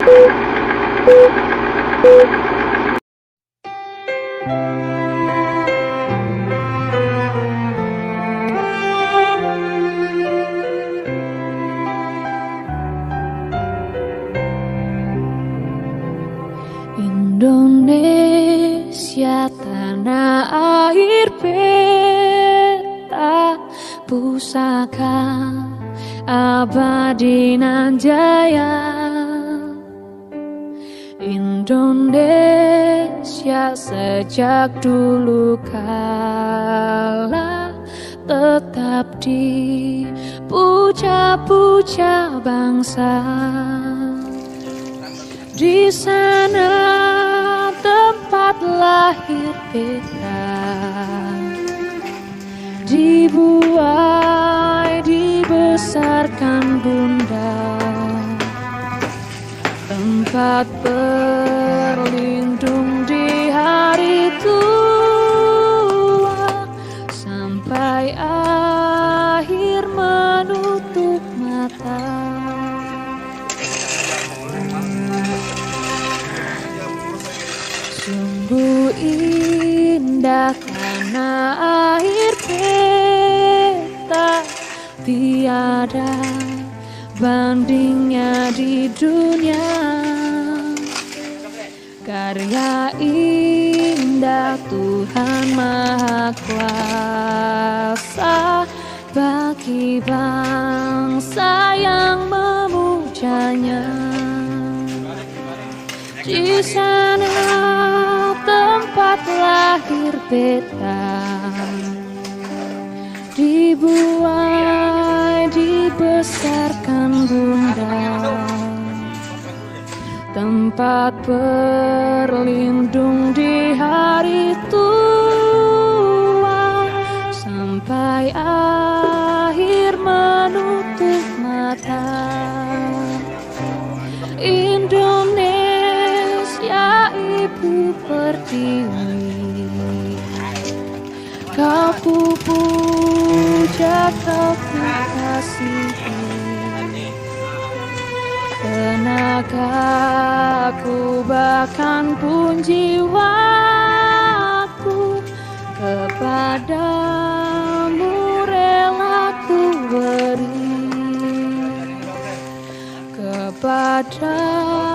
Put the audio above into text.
Indonesia tanah air peta pusaka abadi nan jaya. Indonesia sejak dulu kala tetap dipuja-puja bangsa. Di sana tempat lahir beta, dibuai, dibesarkan bunda, tempat berlindung di hari tua, sampai akhir menutup mata. Sungguh indah tanah air beta, tiada bandingnya di dunia. Karya indah Tuhan Maha Kuasa bagi bangsa yang memujanya. Di sana tempat lahir beta, dibuai, dibesarkan bunda, tempat berlindung di hari tua, sampai akhir menutup mata. Indonesia ibu pertiwi, kau puja, kau kasihi, tenagaku bahkan pun jiwaku kepadamu rela ku beri, kepada